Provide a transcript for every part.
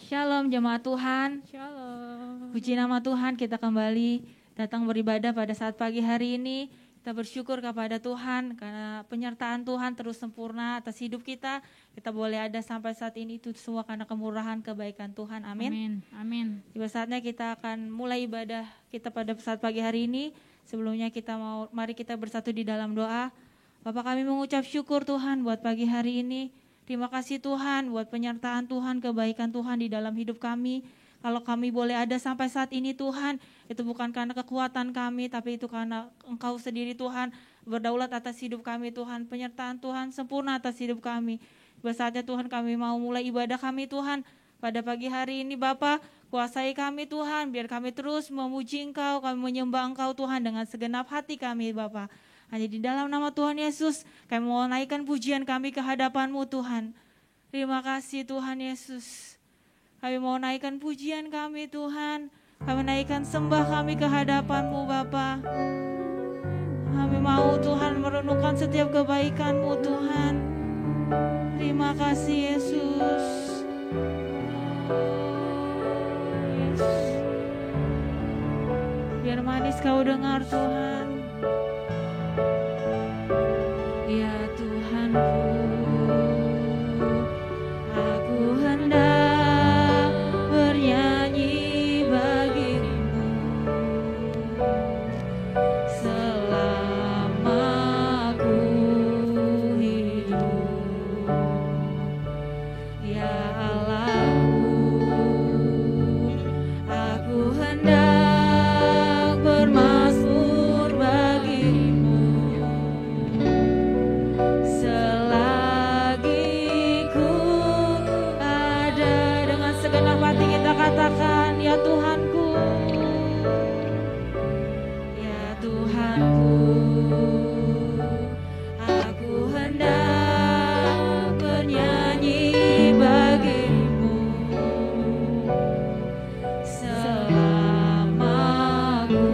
Shalom jemaat Tuhan. Shalom. Puji nama Tuhan, kita kembali datang beribadah pada saat pagi hari ini. Kita bersyukur kepada Tuhan karena penyertaan Tuhan terus sempurna atas hidup kita. Kita boleh ada sampai saat ini itu semua karena kemurahan kebaikan Tuhan. Amin. Amin. Amin. Tiba saatnya kita akan mulai ibadah kita pada saat pagi hari ini. Sebelumnya mari kita bersatu di dalam doa. Bapa, kami mengucap syukur Tuhan buat pagi hari ini. Terima kasih Tuhan buat penyertaan Tuhan, kebaikan Tuhan di dalam hidup kami. Kalau kami boleh ada sampai saat ini Tuhan, itu bukan karena kekuatan kami, tapi itu karena Engkau sendiri Tuhan berdaulat atas hidup kami Tuhan. Penyertaan Tuhan sempurna atas hidup kami. Saatnya Tuhan kami mau mulai ibadah kami Tuhan. Pada pagi hari ini Bapa, kuasai kami Tuhan, biar kami terus memuji Engkau, kami menyembah Engkau Tuhan dengan segenap hati kami Bapa. Hanya di dalam nama Tuhan Yesus, kami mau naikkan pujian kami ke hadapan-Mu Tuhan. Terima kasih Tuhan Yesus. Kami mau naikkan pujian kami Tuhan. Kami naikkan sembah kami ke hadapan-Mu Bapa. Kami mau Tuhan merenungkan setiap kebaikan-Mu Tuhan. Terima kasih Yesus. Biar manis Kau dengar Tuhan. Ya Tuhanku, aku hendak bernyanyi bagimu selama aku hidup. Ya Allahku, aku hendak bermazmur bagimu selagi ku ada. Dengan segenap hati kita katakan, ya Tuhanku, ya Tuhanku, aku hendak bernyanyi bagimu selama aku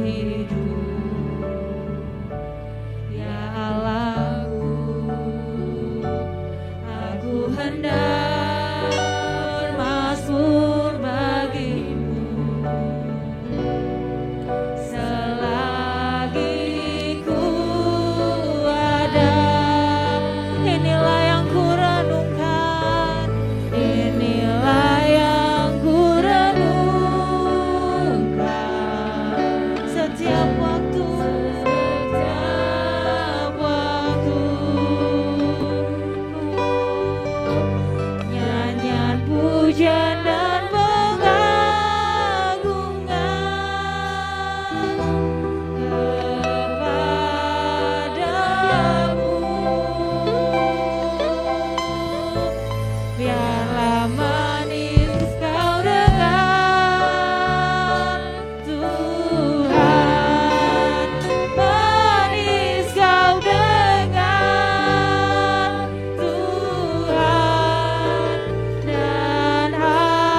hidup. Ya Allahku, aku hendak bermazmur bagimu selagi ku ada. Inilah yang ku renungkan, inilah yang ku renungkan setiap waktu, nyanyian pujian dan pengagungan kepadamu. Biarlah manis Kau dengar Tuhan, manis Kau dengar Tuhan, dan hati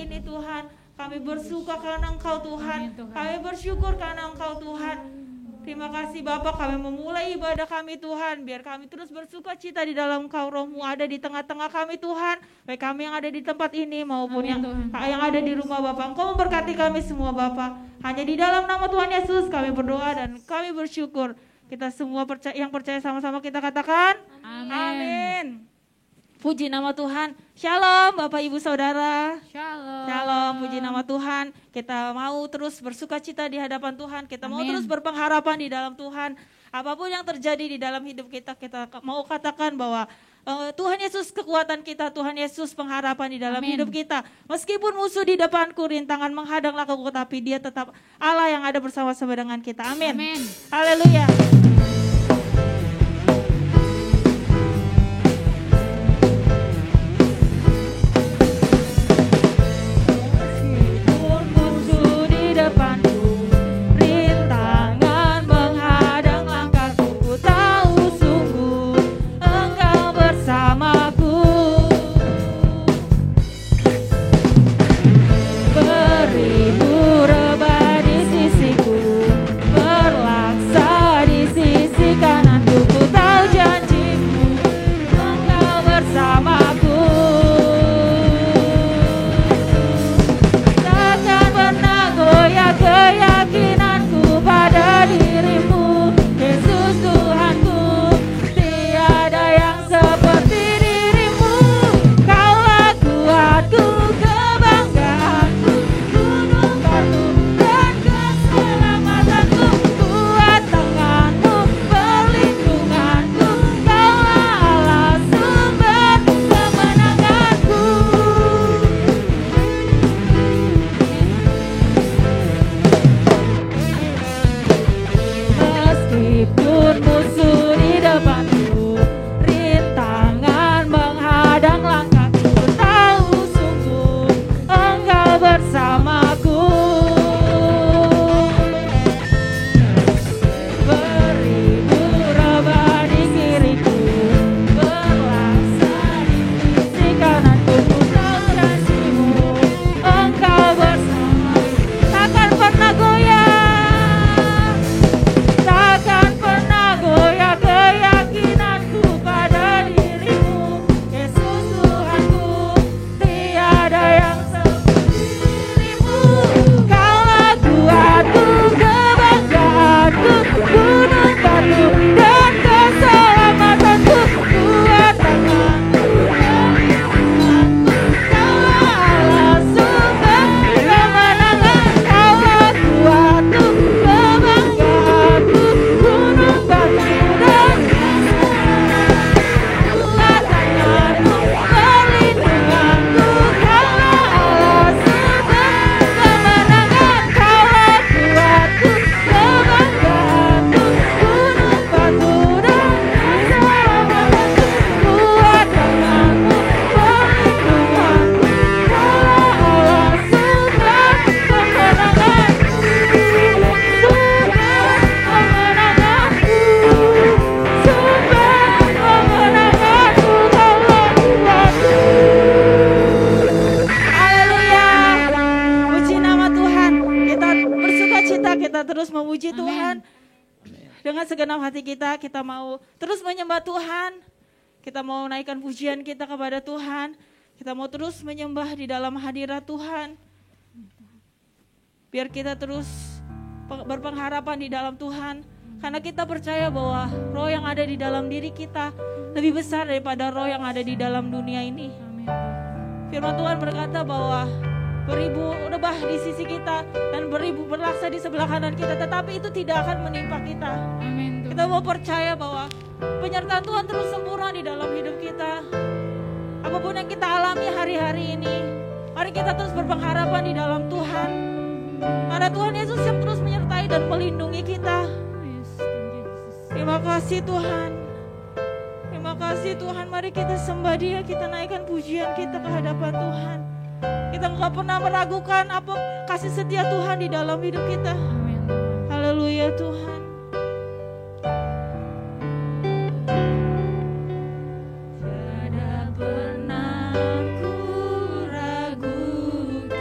hari ini Tuhan. Kami bersuka karena Engkau Tuhan. Kami bersyukur karena Engkau Tuhan. Terima kasih Bapak, kami memulai ibadah kami Tuhan. Biar kami terus bersuka cita di dalam Engkau, Roh-Mu ada di tengah-tengah kami Tuhan. Baik kami yang ada di tempat ini maupun yang ada di rumah Bapak. Engkau memberkati kami semua Bapak. Hanya di dalam nama Tuhan Yesus kami berdoa dan kami bersyukur. Kita semua yang percaya sama-sama kita katakan amin. Puji nama Tuhan. Shalom Bapak Ibu Saudara. Shalom. Shalom, puji nama Tuhan. Kita mau terus bersuka cita di hadapan Tuhan. Kita mau terus berpengharapan di dalam Tuhan. Apapun yang terjadi di dalam hidup kita, kita mau katakan bahwa Tuhan Yesus kekuatan kita, Tuhan Yesus pengharapan di dalam hidup kita. Meskipun musuh di depanku, rintangan menghadang lakuku, tapi Dia tetap Allah yang ada bersama-sama dengan kita. Amin. Haleluya. Kita mau terus menyembah Tuhan. Kita mau naikkan pujian kita kepada Tuhan. Kita mau terus menyembah di dalam hadirat Tuhan. Biar kita terus berpengharapan di dalam Tuhan. Karena kita percaya bahwa roh yang ada di dalam diri kita lebih besar daripada roh yang ada di dalam dunia ini. Firman Tuhan berkata bahwa beribu rebah di sisi kita dan beribu berlaksa di sebelah kanan kita, tetapi itu tidak akan menimpa kita. Kita mau percaya bahwa penyertaan Tuhan terus sempurna di dalam hidup kita. Apapun yang kita alami hari-hari ini, mari kita terus berpengharapan di dalam Tuhan. Karena Tuhan Yesus yang terus menyertai dan melindungi kita. Terima kasih Tuhan. Terima kasih Tuhan. Mari kita sembah Dia, kita naikkan pujian kita ke hadapan Tuhan. Kita enggak pernah meragukan apa kasih setia Tuhan di dalam hidup kita. Haleluya Tuhan. Tiada pernah ku ragukan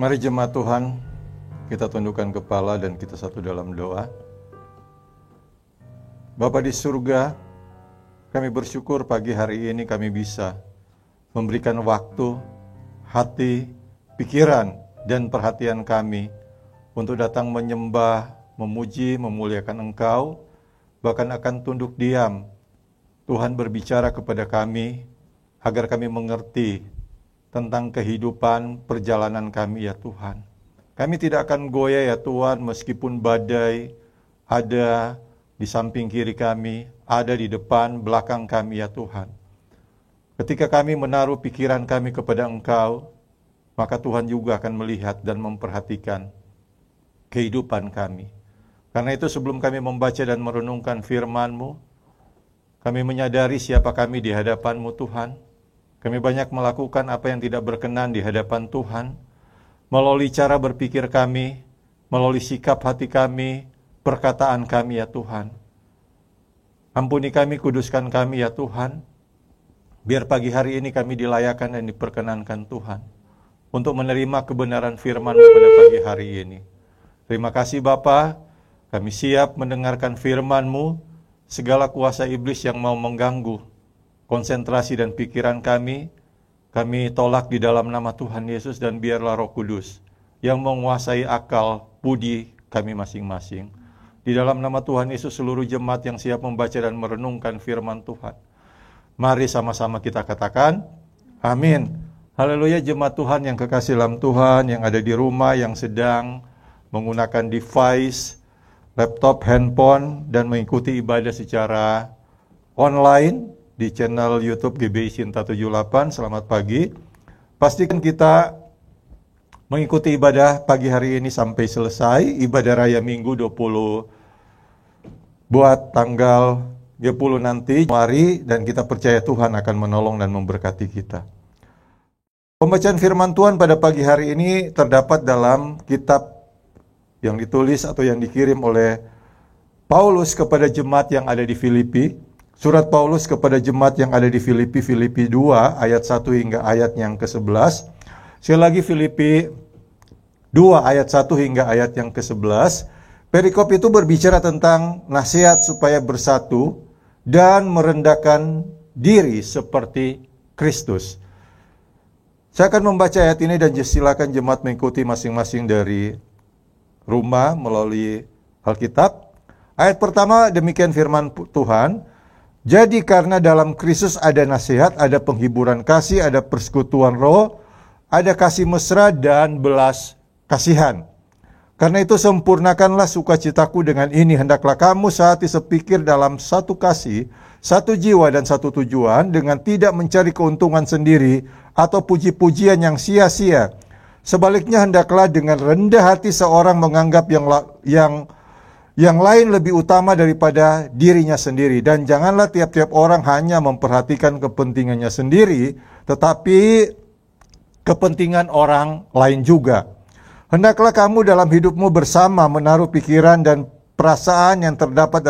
Mari jemaat Tuhan, kita tundukkan kepala dan kita satu dalam doa. Bapa di surga, kami bersyukur pagi hari ini kami bisa memberikan waktu, hati, pikiran, dan perhatian kami untuk datang menyembah, memuji, memuliakan Engkau, bahkan akan tunduk diam. Tuhan berbicara kepada kami agar kami mengerti tentang kehidupan perjalanan kami ya Tuhan. Kami tidak akan goyah ya Tuhan meskipun badai ada di samping kiri kami, ada di depan, belakang kami ya Tuhan. Ketika kami menaruh pikiran kami kepada Engkau, maka Tuhan juga akan melihat dan memperhatikan kehidupan kami. Karena itu sebelum kami membaca dan merenungkan firman-Mu, kami menyadari siapa kami di hadapan-Mu Tuhan. Kami banyak melakukan apa yang tidak berkenan di hadapan Tuhan, melalui cara berpikir kami, melalui sikap hati kami, perkataan kami ya Tuhan. Ampuni kami, kuduskan kami ya Tuhan, biar pagi hari ini kami dilayakan dan diperkenankan Tuhan, untuk menerima kebenaran firman-Mu pada pagi hari ini. Terima kasih Bapa, kami siap mendengarkan firman-Mu, segala kuasa iblis yang mau mengganggu konsentrasi dan pikiran kami tolak di dalam nama Tuhan Yesus, dan biarlah Roh Kudus yang menguasai akal budi kami masing-masing. Di dalam nama Tuhan Yesus, seluruh jemaat yang siap membaca dan merenungkan firman Tuhan, mari sama-sama kita katakan, amin. Haleluya. Jemaat Tuhan yang kekasih dalam Tuhan, yang ada di rumah, yang sedang menggunakan device, laptop, handphone, dan mengikuti ibadah secara online di channel YouTube GBI Sinta 78, selamat pagi. Pastikan kita mengikuti ibadah pagi hari ini sampai selesai, ibadah raya Minggu 20 buat tanggal 30 nanti Januari, dan kita percaya Tuhan akan menolong dan memberkati kita. Pembacaan firman Tuhan pada pagi hari ini terdapat dalam kitab yang ditulis atau yang dikirim oleh Paulus kepada jemaat yang ada di Filipi. Surat Paulus kepada jemaat yang ada di Filipi, Filipi 2 ayat 1 hingga ayat yang ke-11. Sekali lagi Filipi 2 ayat 1 hingga ayat yang ke-11. Perikop itu berbicara tentang nasihat supaya bersatu dan merendahkan diri seperti Kristus. Saya akan membaca ayat ini dan silakan jemaat mengikuti masing-masing dari rumah melalui Alkitab. Ayat pertama demikian firman Tuhan. Jadi karena dalam Kristus ada nasihat, ada penghiburan kasih, ada persekutuan roh, ada kasih mesra dan belas kasihan. Karena itu sempurnakanlah sukacitaku dengan ini, hendaklah kamu sehati sepikir dalam satu kasih, satu jiwa dan satu tujuan, dengan tidak mencari keuntungan sendiri atau puji-pujian yang sia-sia. Sebaliknya hendaklah dengan rendah hati seorang menganggap yang lain lebih utama daripada dirinya sendiri. Dan janganlah tiap-tiap orang hanya memperhatikan kepentingannya sendiri, tetapi kepentingan orang lain juga. Hendaklah kamu dalam hidupmu bersama menaruh pikiran dan perasaan yang terdapat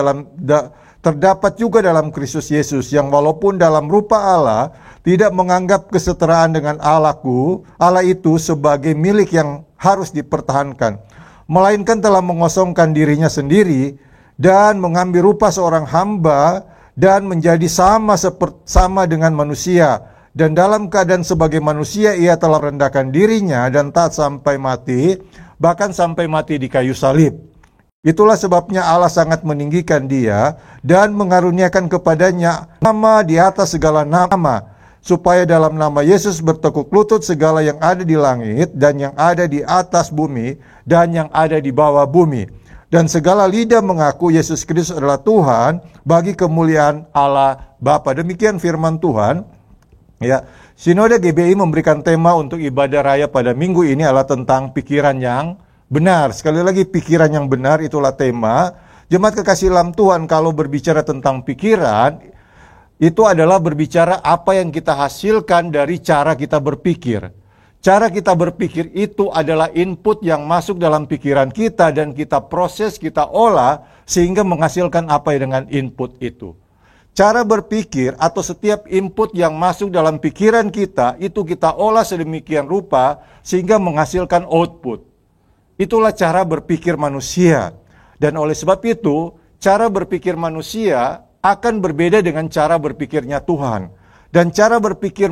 juga dalam Kristus Yesus, yang walaupun dalam rupa Allah tidak menganggap kesetaraan dengan Allah itu sebagai milik yang harus dipertahankan, melainkan telah mengosongkan dirinya sendiri dan mengambil rupa seorang hamba dan menjadi sama dengan manusia. Dan dalam keadaan sebagai manusia ia telah merendahkan dirinya dan taat sampai mati, bahkan sampai mati di kayu salib. Itulah sebabnya Allah sangat meninggikan dia dan mengaruniakan kepadanya nama di atas segala nama, supaya dalam nama Yesus bertekuk lutut segala yang ada di langit dan yang ada di atas bumi dan yang ada di bawah bumi, dan segala lidah mengaku Yesus Kristus adalah Tuhan, bagi kemuliaan Allah Bapa. Demikian firman Tuhan. Ya, Sinode GBI memberikan tema untuk ibadah raya pada minggu ini adalah tentang pikiran yang benar. Sekali lagi, pikiran yang benar itulah tema. Jemaat kekasih dalam Tuhan, kalau berbicara tentang pikiran, itu adalah berbicara apa yang kita hasilkan dari cara kita berpikir. Cara kita berpikir itu adalah input yang masuk dalam pikiran kita dan kita proses, kita olah sehingga menghasilkan apa dengan input itu. Cara berpikir atau setiap input yang masuk dalam pikiran kita, itu kita olah sedemikian rupa sehingga menghasilkan output. Itulah cara berpikir manusia. Dan oleh sebab itu, cara berpikir manusia akan berbeda dengan cara berpikirnya Tuhan. Dan cara berpikir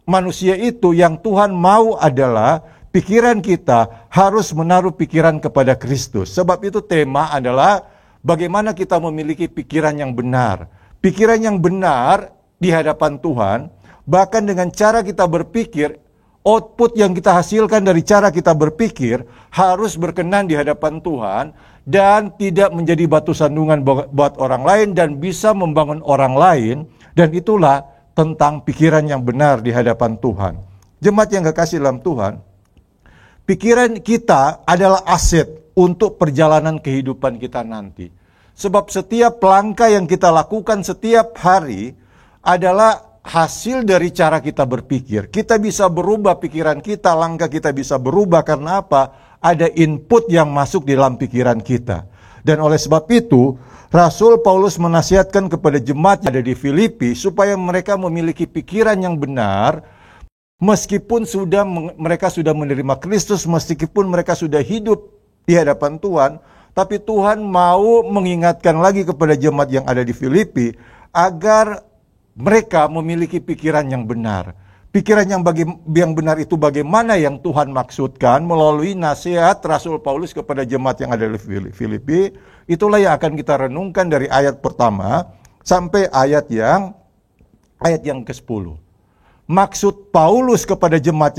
manusia itu yang Tuhan mau adalah pikiran kita harus menaruh pikiran kepada Kristus. Sebab itu tema adalah bagaimana kita memiliki pikiran yang benar. Pikiran yang benar di hadapan Tuhan, bahkan dengan cara kita berpikir, output yang kita hasilkan dari cara kita berpikir harus berkenan di hadapan Tuhan dan tidak menjadi batu sandungan buat orang lain dan bisa membangun orang lain. Dan itulah tentang pikiran yang benar di hadapan Tuhan. Jemaat yang kekasih dalam Tuhan, pikiran kita adalah aset untuk perjalanan kehidupan kita nanti. Sebab setiap langkah yang kita lakukan setiap hari adalah hasil dari cara kita berpikir. Kita bisa berubah pikiran kita, langkah kita bisa berubah karena apa? Ada input yang masuk di dalam pikiran kita. Dan oleh sebab itu, Rasul Paulus menasihatkan kepada jemaat yang ada di Filipi supaya mereka memiliki pikiran yang benar, meskipun mereka sudah menerima Kristus, meskipun mereka sudah hidup di hadapan Tuhan. Tapi Tuhan mau mengingatkan lagi kepada jemaat yang ada di Filipi agar mereka memiliki pikiran yang benar. Pikiran yang benar itu bagaimana yang Tuhan maksudkan melalui nasihat Rasul Paulus kepada jemaat yang ada di Filipi. Itulah yang akan kita renungkan dari ayat pertama sampai ayat yang ke-10. Maksud Paulus kepada jemaat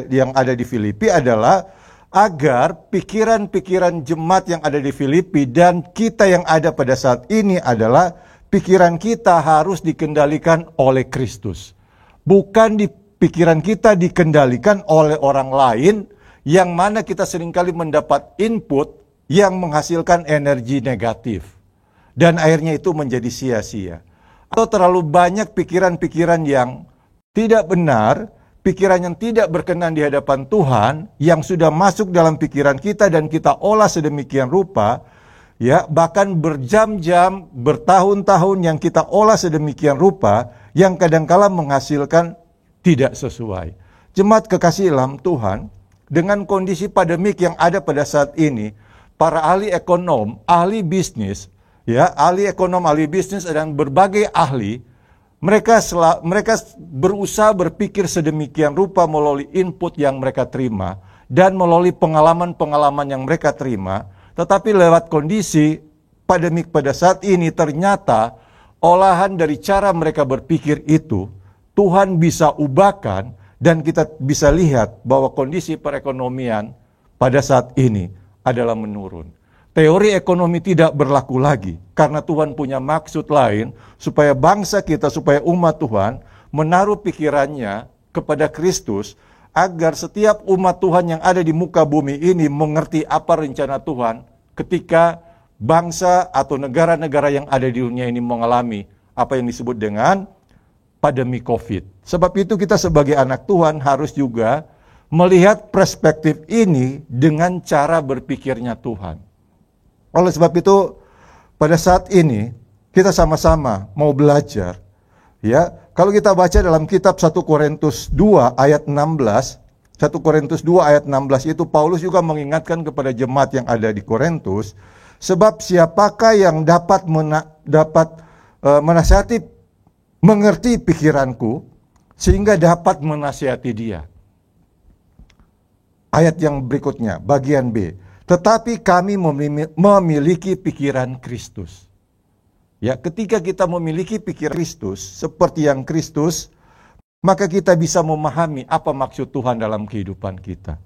yang ada di Filipi adalah agar pikiran-pikiran jemaat yang ada di Filipi dan kita yang ada pada saat ini adalah pikiran kita harus dikendalikan oleh Kristus. Bukan pikiran kita dikendalikan oleh orang lain yang mana kita seringkali mendapat input yang menghasilkan energi negatif. Dan akhirnya itu menjadi sia-sia. Atau terlalu banyak pikiran-pikiran yang tidak benar, pikiran yang tidak berkenan di hadapan Tuhan, yang sudah masuk dalam pikiran kita dan kita olah sedemikian rupa, ya, bahkan berjam-jam, bertahun-tahun yang kita olah sedemikian rupa, yang kadangkala menghasilkan tidak sesuai. Jemaat kekasih dalam Tuhan, dengan kondisi pandemik yang ada pada saat ini, para ahli ekonom, ahli bisnis, ya, ahli ekonom, ahli bisnis dan berbagai ahli, mereka berusaha berpikir sedemikian rupa melalui input yang mereka terima dan melalui pengalaman-pengalaman yang mereka terima. Tetapi lewat kondisi pandemik pada saat ini ternyata olahan dari cara mereka berpikir itu Tuhan bisa ubahkan dan kita bisa lihat bahwa kondisi perekonomian pada saat ini adalah menurun. Teori ekonomi tidak berlaku lagi karena Tuhan punya maksud lain supaya bangsa kita, supaya umat Tuhan menaruh pikirannya kepada Kristus agar setiap umat Tuhan yang ada di muka bumi ini mengerti apa rencana Tuhan ketika bangsa atau negara-negara yang ada di dunia ini mengalami apa yang disebut dengan pandemi COVID. Sebab itu kita sebagai anak Tuhan harus juga melihat perspektif ini dengan cara berpikirnya Tuhan. Oleh sebab itu, pada saat ini kita sama-sama mau belajar. Ya, kalau kita baca dalam kitab 1 Korintus 2 ayat 16, 1 Korintus 2 ayat 16 itu Paulus juga mengingatkan kepada jemaat yang ada di Korintus, sebab siapakah yang dapat menasihati, mengerti pikiranku sehingga dapat menasihati dia. Ayat yang berikutnya, bagian B. Tetapi kami memiliki pikiran Kristus. Ya, ketika kita memiliki pikiran Kristus, seperti yang Kristus, maka kita bisa memahami apa maksud Tuhan dalam kehidupan kita.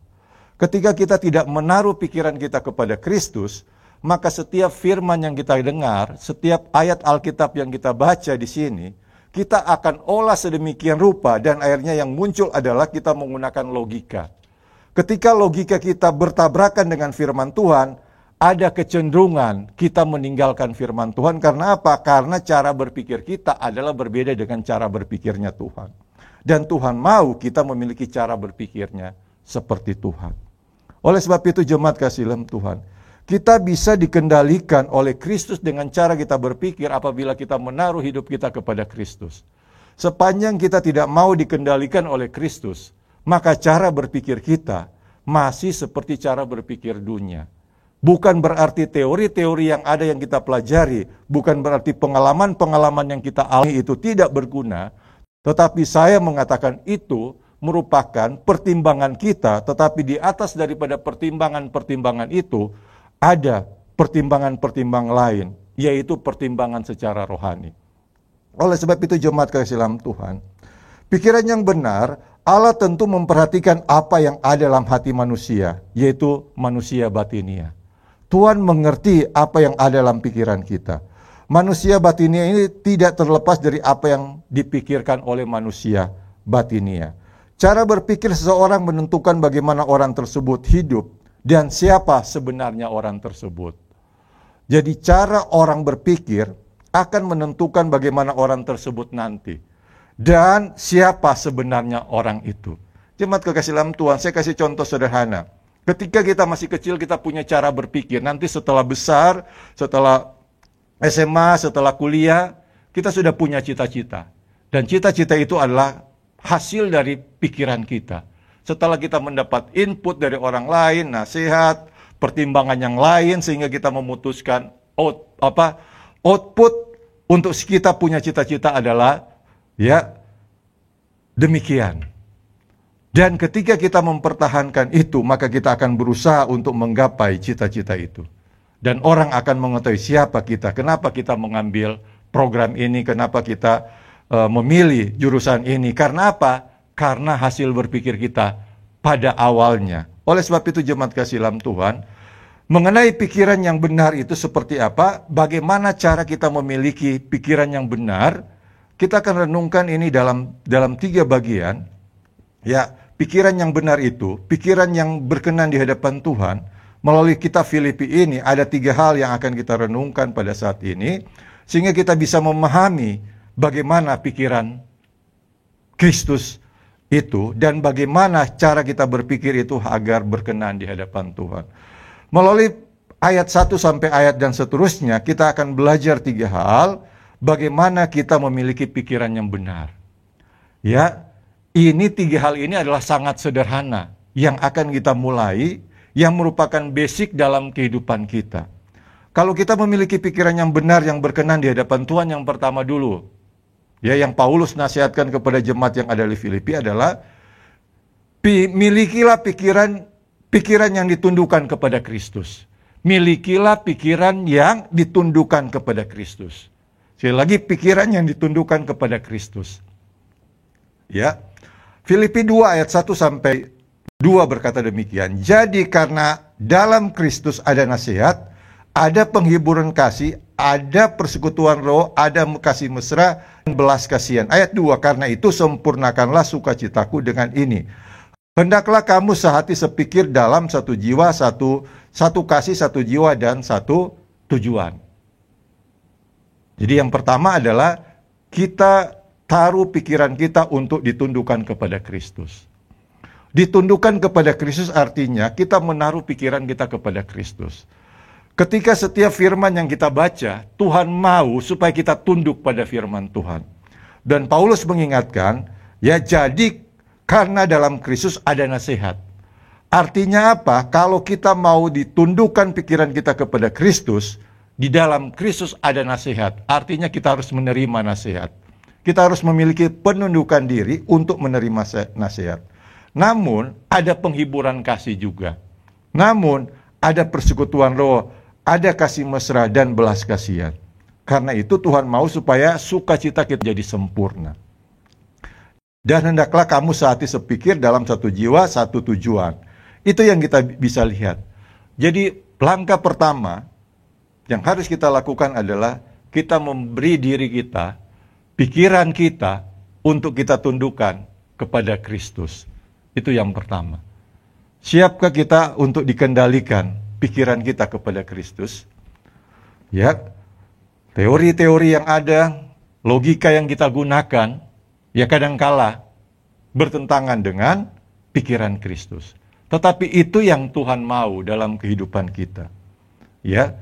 Ketika kita tidak menaruh pikiran kita kepada Kristus, maka setiap firman yang kita dengar, setiap ayat Alkitab yang kita baca di sini, kita akan olah sedemikian rupa dan akhirnya yang muncul adalah kita menggunakan logika. Ketika logika kita bertabrakan dengan firman Tuhan, ada kecenderungan kita meninggalkan firman Tuhan. Karena apa? Karena cara berpikir kita adalah berbeda dengan cara berpikirnya Tuhan. Dan Tuhan mau kita memiliki cara berpikirnya seperti Tuhan. Oleh sebab itu jemaat kasih dalam Tuhan, Kita bisa dikendalikan oleh Kristus dengan cara kita berpikir apabila kita menaruh hidup kita kepada Kristus. Sepanjang kita tidak mau dikendalikan oleh Kristus, maka cara berpikir kita masih seperti cara berpikir dunia. Bukan berarti teori-teori yang ada yang kita pelajari, bukan berarti pengalaman-pengalaman yang kita alami itu tidak berguna, tetapi saya mengatakan itu merupakan pertimbangan kita, tetapi di atas daripada pertimbangan-pertimbangan itu, ada pertimbangan-pertimbangan lain, yaitu pertimbangan secara rohani. Oleh sebab itu jemaat kasih dalam Tuhan, pikiran yang benar, Allah tentu memperhatikan apa yang ada dalam hati manusia, yaitu manusia batinia. Tuhan mengerti apa yang ada dalam pikiran kita. Manusia batinia ini tidak terlepas dari apa yang dipikirkan oleh manusia batinia. Cara berpikir seseorang menentukan bagaimana orang tersebut hidup dan siapa sebenarnya orang tersebut. Jadi cara orang berpikir akan menentukan bagaimana orang tersebut nanti. Dan siapa sebenarnya orang itu. Jemaat kekasih dalam Tuhan, saya kasih contoh sederhana. Ketika kita masih kecil, kita punya cara berpikir. Nanti setelah besar, setelah SMA, setelah kuliah, kita sudah punya cita-cita. Dan cita-cita itu adalah hasil dari pikiran kita. Setelah kita mendapat input dari orang lain, nasihat, pertimbangan yang lain, sehingga kita memutuskan output untuk kita punya cita-cita adalah ya demikian. Dan ketika kita mempertahankan itu, maka kita akan berusaha untuk menggapai cita-cita itu. Dan orang akan mengetahui siapa kita, kenapa kita mengambil program ini, kenapa kita memilih jurusan ini. Karena apa? Karena hasil berpikir kita pada awalnya. Oleh sebab itu jemaat kasih dalam Tuhan, mengenai pikiran yang benar itu seperti apa, bagaimana cara kita memiliki pikiran yang benar, kita akan renungkan ini dalam 3 bagian. Ya, pikiran yang benar itu, pikiran yang berkenan di hadapan Tuhan, melalui kitab Filipi ini ada 3 hal yang akan kita renungkan pada saat ini, sehingga kita bisa memahami bagaimana pikiran Kristus itu, dan bagaimana cara kita berpikir itu agar berkenan di hadapan Tuhan. Melalui ayat 1 sampai ayat dan seterusnya, kita akan belajar 3 hal, bagaimana kita memiliki pikiran yang benar. Ya, ini 3 hal ini adalah sangat sederhana, yang akan kita mulai, yang merupakan basic dalam kehidupan kita. Kalau kita memiliki pikiran yang benar, yang berkenan di hadapan Tuhan, yang pertama dulu, ya, yang Paulus nasihatkan kepada jemaat yang ada di Filipi adalah milikilah pikiran yang ditundukkan kepada Kristus. Milikilah pikiran yang ditundukkan kepada Kristus. Sekali lagi, pikiran yang ditundukkan kepada Kristus. Ya. Filipi 2 ayat 1 sampai 2 berkata demikian. Jadi karena dalam Kristus ada nasihat, ada penghiburan kasih, ada persekutuan roh, ada kasih mesra, dan belas kasihan. Ayat 2, karena itu sempurnakanlah sukacitaku dengan ini. Hendaklah kamu sehati sepikir dalam satu jiwa, satu kasih, satu jiwa, dan satu tujuan. Jadi yang pertama adalah kita taruh pikiran kita untuk ditundukkan kepada Kristus. Ditundukkan kepada Kristus artinya kita menaruh pikiran kita kepada Kristus. Ketika setiap firman yang kita baca, Tuhan mau supaya kita tunduk pada firman Tuhan. Dan Paulus mengingatkan, ya jadi karena dalam Kristus ada nasihat. Artinya apa? Kalau kita mau ditundukkan pikiran kita kepada Kristus, di dalam Kristus ada nasihat. Artinya kita harus menerima nasihat. Kita harus memiliki penundukan diri untuk menerima nasihat. Namun, ada penghiburan kasih juga. Namun, ada persekutuan roh, ada kasih mesra dan belas kasihan. Karena itu Tuhan mau supaya sukacita kita jadi sempurna. Dan hendaklah kamu sehati sepikir dalam satu jiwa, satu tujuan. Itu yang kita bisa lihat. Jadi langkah pertama yang harus kita lakukan adalah kita memberi diri kita, pikiran kita untuk kita tundukkan kepada Kristus. Itu yang pertama. Siapkah kita untuk dikendalikan pikiran kita kepada Kristus? Ya, teori-teori yang ada, logika yang kita gunakan, ya kadangkala bertentangan dengan pikiran Kristus. Tetapi itu yang Tuhan mau dalam kehidupan kita. Ya.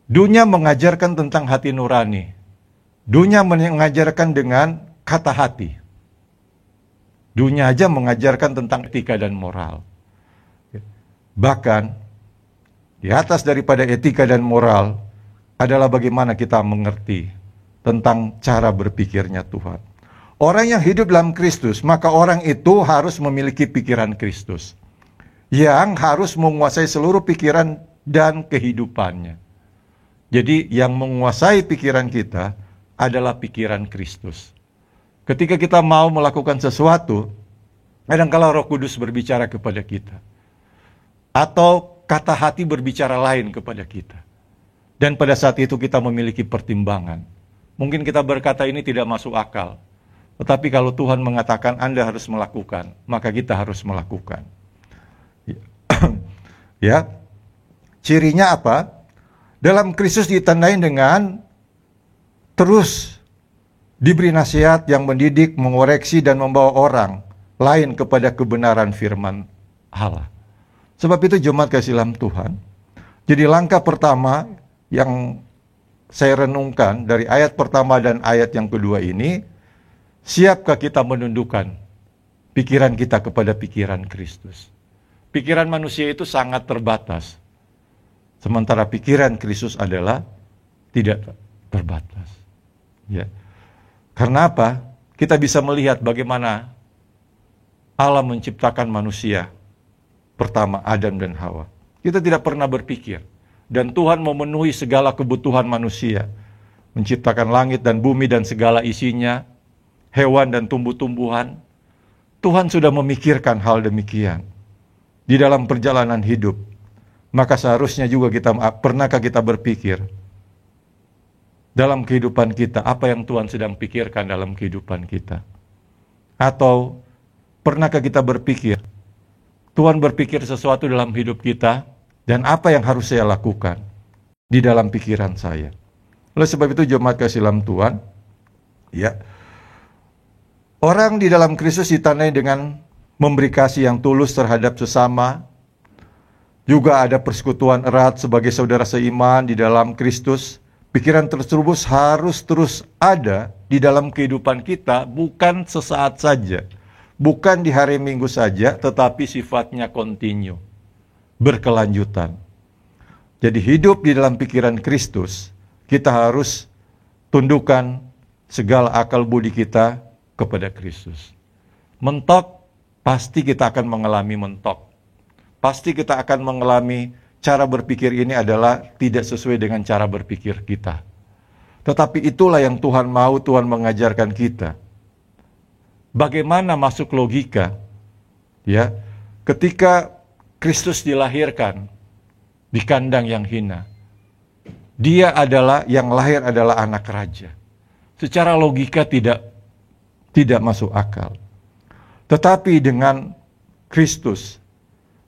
Dunia mengajarkan tentang hati nurani. Dunia mengajarkan dengan kata hati. Dunia aja mengajarkan tentang etika dan moral. Bahkan di atas daripada etika dan moral adalah bagaimana kita mengerti tentang cara berpikirnya Tuhan. Orang yang hidup dalam Kristus, maka orang itu harus memiliki pikiran Kristus, yang harus menguasai seluruh pikiran dan kehidupannya. Jadi yang menguasai pikiran kita adalah pikiran Kristus. Ketika kita mau melakukan sesuatu, kadang-kala Roh Kudus berbicara kepada kita, atau kata hati berbicara lain kepada kita. Dan pada saat itu kita memiliki pertimbangan. Mungkin kita berkata ini tidak masuk akal. Tetapi kalau Tuhan mengatakan Anda harus melakukan, maka kita harus melakukan. Ya. Cirinya apa? Dalam Kristus ditandai dengan terus diberi nasihat yang mendidik, mengoreksi, dan membawa orang lain kepada kebenaran firman Allah. Sebab itu jemaat kasih dalam Tuhan, jadi langkah pertama yang saya renungkan dari ayat pertama dan ayat yang kedua ini, siapkah kita menundukkan pikiran kita kepada pikiran Kristus? Pikiran manusia itu sangat terbatas, sementara pikiran Kristus adalah tidak terbatas. Ya. Karena apa? Kita bisa melihat bagaimana Allah menciptakan manusia. Pertama, Adam dan Hawa. Kita tidak pernah berpikir. Dan Tuhan memenuhi segala kebutuhan manusia. Menciptakan langit dan bumi dan segala isinya. Hewan dan tumbuh-tumbuhan. Tuhan sudah memikirkan hal demikian. Di dalam perjalanan hidup. Maka seharusnya juga pernahkah kita berpikir, dalam kehidupan kita, apa yang Tuhan sedang pikirkan dalam kehidupan kita? Atau pernahkah kita berpikir, Tuhan berpikir sesuatu dalam hidup kita, dan apa yang harus saya lakukan di dalam pikiran saya? Oleh sebab itu jemaat kasih dalam Tuhan, ya, orang di dalam Kristus ditandai dengan memberi kasih yang tulus terhadap sesama. Juga ada persekutuan erat sebagai saudara seiman di dalam Kristus. Pikiran terus harus terus ada di dalam kehidupan kita, bukan sesaat saja. Bukan di hari Minggu saja, tetapi sifatnya kontinu, berkelanjutan. Jadi hidup di dalam pikiran Kristus, kita harus tundukkan segala akal budi kita kepada Kristus. Mentok, pasti kita akan mengalami mentok. Pasti kita akan mengalami cara berpikir ini adalah tidak sesuai dengan cara berpikir kita. Tetapi itulah yang Tuhan mau, Tuhan mengajarkan kita. Bagaimana masuk logika, ya, ketika Kristus dilahirkan di kandang yang hina, dia adalah yang lahir adalah anak raja. Secara logika tidak masuk akal. Tetapi dengan Kristus,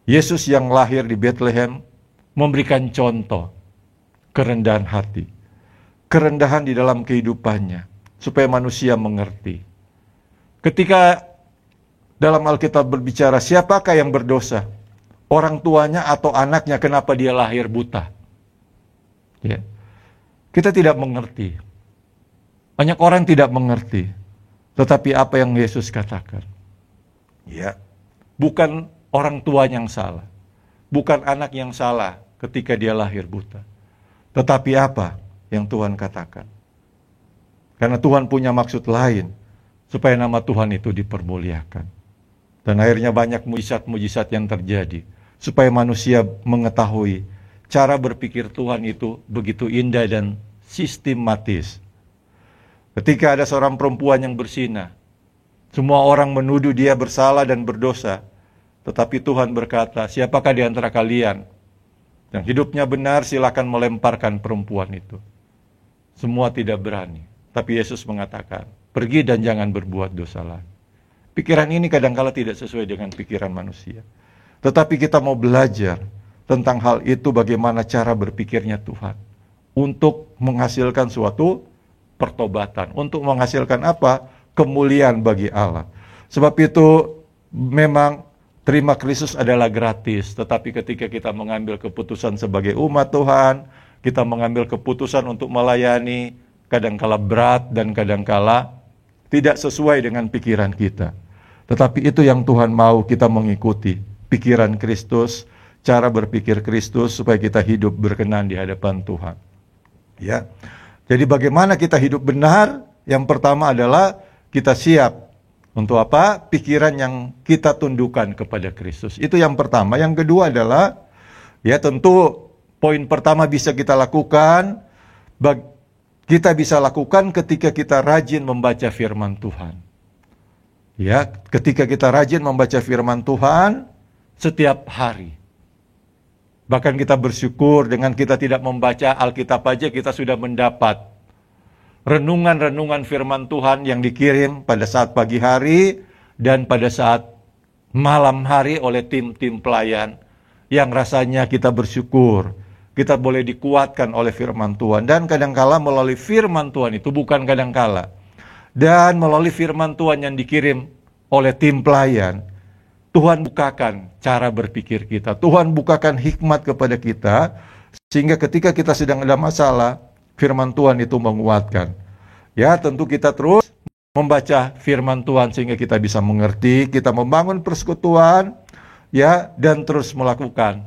Yesus yang lahir di Bethlehem memberikan contoh kerendahan hati, kerendahan di dalam kehidupannya, supaya manusia mengerti. Ketika dalam Alkitab berbicara, siapakah yang berdosa? Orang tuanya atau anaknya, kenapa dia lahir buta? Ya. Kita tidak mengerti. Banyak orang tidak mengerti. Tetapi apa yang Yesus katakan? Ya. Bukan orang tua yang salah. Bukan anak yang salah ketika dia lahir buta. Tetapi apa yang Tuhan katakan? Karena Tuhan punya maksud lain, supaya nama Tuhan itu dipermuliakan. Dan akhirnya banyak mujizat-mujizat yang terjadi, supaya manusia mengetahui cara berpikir Tuhan itu begitu indah dan sistematis. Ketika ada seorang perempuan yang berzina, semua orang menuduh dia bersalah dan berdosa. Tetapi Tuhan berkata, siapakah di antara kalian yang hidupnya benar, silakan melemparkan perempuan itu. Semua tidak berani. Tapi Yesus mengatakan, pergi dan jangan berbuat dosa lagi. Pikiran ini kadangkala tidak sesuai dengan pikiran manusia. Tetapi kita mau belajar tentang hal itu, bagaimana cara berpikirnya Tuhan. Untuk menghasilkan suatu pertobatan. Untuk menghasilkan apa? Kemuliaan bagi Allah. Sebab itu memang terima Kristus adalah gratis. Tetapi ketika kita mengambil keputusan sebagai umat Tuhan, kita mengambil keputusan untuk melayani, kadangkala berat dan kadangkala tidak sesuai dengan pikiran kita. Tetapi itu yang Tuhan mau kita mengikuti, pikiran Kristus, cara berpikir Kristus, supaya kita hidup berkenan di hadapan Tuhan. Ya. Jadi bagaimana kita hidup benar? Yang pertama adalah kita siap untuk apa? Pikiran yang kita tundukkan kepada Kristus. Itu yang pertama. Yang kedua adalah, ya tentu poin pertama bisa kita lakukan, kita bisa lakukan ketika kita rajin membaca firman Tuhan. Ya, ketika kita rajin membaca firman Tuhan setiap hari. Bahkan kita bersyukur dengan kita tidak membaca Alkitab aja kita sudah mendapat renungan-renungan firman Tuhan yang dikirim pada saat pagi hari dan pada saat malam hari oleh tim-tim pelayan yang rasanya kita bersyukur. Kita boleh dikuatkan oleh firman Tuhan. Dan kadangkala melalui firman Tuhan itu, bukan kadangkala, dan melalui firman Tuhan yang dikirim oleh tim pelayan, Tuhan bukakan cara berpikir kita. Tuhan bukakan hikmat kepada kita, sehingga ketika kita sedang ada masalah, firman Tuhan itu menguatkan. Ya, tentu kita terus membaca firman Tuhan sehingga kita bisa mengerti, kita membangun persekutuan, ya, dan terus melakukan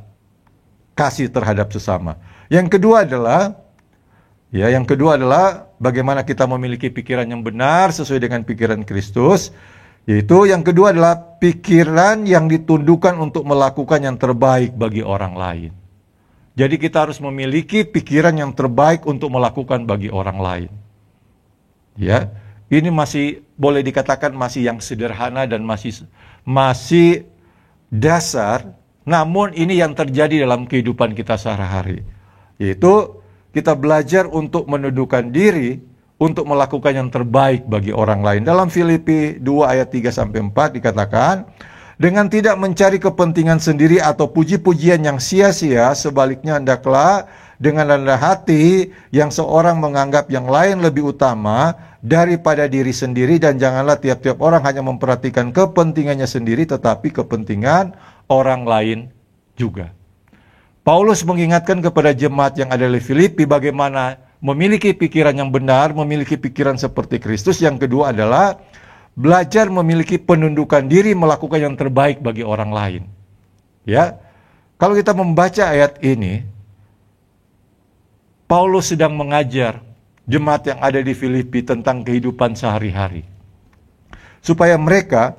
kasih terhadap sesama. Yang kedua adalah bagaimana kita memiliki pikiran yang benar sesuai dengan pikiran Kristus. Yaitu yang kedua adalah pikiran yang ditundukkan untuk melakukan yang terbaik bagi orang lain. Jadi kita harus memiliki pikiran yang terbaik untuk melakukan bagi orang lain. Ya, ini masih boleh dikatakan masih yang sederhana dan masih dasar, namun ini yang terjadi dalam kehidupan kita sehari-hari. Yaitu kita belajar untuk menundukkan diri untuk melakukan yang terbaik bagi orang lain. Dalam Filipi 2 ayat 3-4 dikatakan, dengan tidak mencari kepentingan sendiri atau puji-pujian yang sia-sia, sebaliknya hendaklah dengan rendah hati yang seorang menganggap yang lain lebih utama daripada diri sendiri, dan janganlah tiap-tiap orang hanya memperhatikan kepentingannya sendiri, tetapi kepentingan orang lain juga. Paulus mengingatkan kepada jemaat yang ada di Filipi bagaimana memiliki pikiran yang benar, memiliki pikiran seperti Kristus. Yang kedua adalah belajar memiliki penundukan diri, melakukan yang terbaik bagi orang lain. Ya, kalau kita membaca ayat ini, Paulus sedang mengajar jemaat yang ada di Filipi tentang kehidupan sehari-hari, supaya mereka,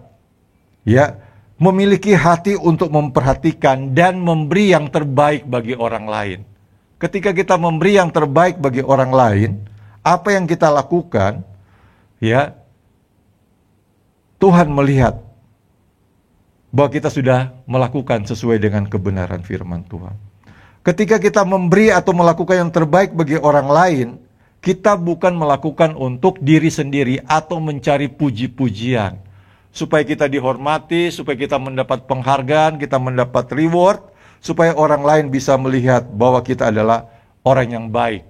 ya, memiliki hati untuk memperhatikan dan memberi yang terbaik bagi orang lain. Ketika kita memberi yang terbaik bagi orang lain, apa yang kita lakukan, ya, Tuhan melihat bahwa kita sudah melakukan sesuai dengan kebenaran firman Tuhan. Ketika kita memberi atau melakukan yang terbaik bagi orang lain, kita bukan melakukan untuk diri sendiri atau mencari puji-pujian, supaya kita dihormati, supaya kita mendapat penghargaan, kita mendapat reward, supaya orang lain bisa melihat bahwa kita adalah orang yang baik.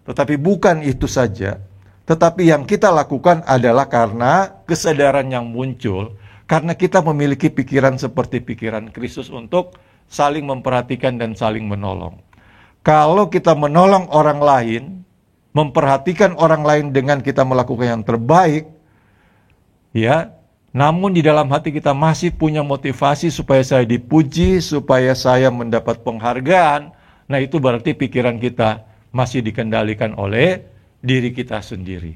Tetapi bukan itu saja. Tetapi yang kita lakukan adalah karena kesadaran yang muncul, karena kita memiliki pikiran seperti pikiran Kristus untuk saling memperhatikan dan saling menolong. Kalau kita menolong orang lain, memperhatikan orang lain dengan kita melakukan yang terbaik, ya, namun di dalam hati kita masih punya motivasi supaya saya dipuji, supaya saya mendapat penghargaan. Nah, itu berarti pikiran kita masih dikendalikan oleh diri kita sendiri.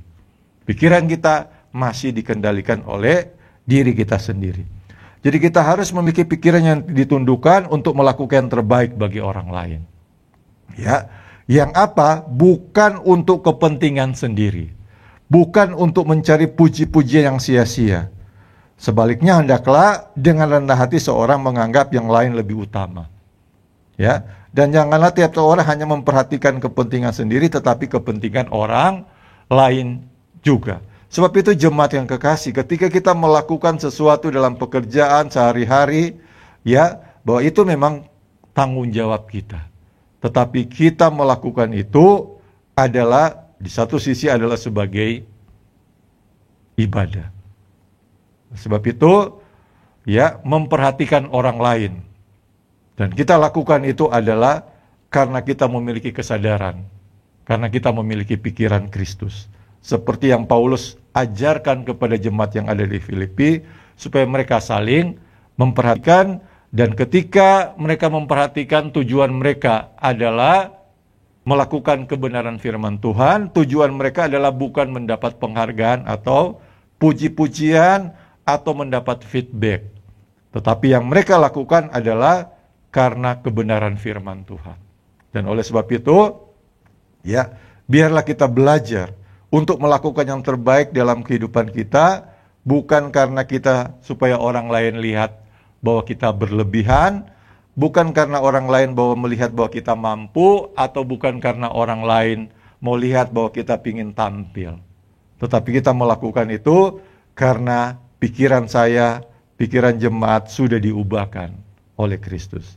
Pikiran kita masih dikendalikan oleh diri kita sendiri. Jadi kita harus memiliki pikiran yang ditundukkan untuk melakukan yang terbaik bagi orang lain. Ya, yang apa? Bukan untuk kepentingan sendiri. Bukan untuk mencari puji-pujian yang sia-sia. Sebaliknya hendaklah dengan rendah hati seorang menganggap yang lain lebih utama. Ya, dan janganlah tiap orang hanya memperhatikan kepentingan sendiri, tetapi kepentingan orang lain juga. Sebab itu jemaat yang kekasih, ketika kita melakukan sesuatu dalam pekerjaan sehari-hari, ya, bahwa itu memang tanggung jawab kita. Tetapi kita melakukan itu adalah di satu sisi adalah sebagai ibadah. Sebab itu, ya, memperhatikan orang lain. Dan kita lakukan itu adalah karena kita memiliki kesadaran, karena kita memiliki pikiran Kristus. Seperti yang Paulus ajarkan kepada jemaat yang ada di Filipi, supaya mereka saling memperhatikan, dan ketika mereka memperhatikan, tujuan mereka adalah melakukan kebenaran firman Tuhan. Tujuan mereka adalah bukan mendapat penghargaan atau puji-pujian atau mendapat feedback, tetapi yang mereka lakukan adalah karena kebenaran firman Tuhan. Dan oleh sebab itu, ya, biarlah kita belajar untuk melakukan yang terbaik dalam kehidupan kita, bukan karena kita supaya orang lain lihat bahwa kita berlebihan, bukan karena orang lain bahwa melihat bahwa kita mampu, atau bukan karena orang lain mau lihat bahwa kita ingin tampil. Tetapi kita melakukan itu karena pikiran saya, pikiran jemaat sudah diubahkan oleh Kristus.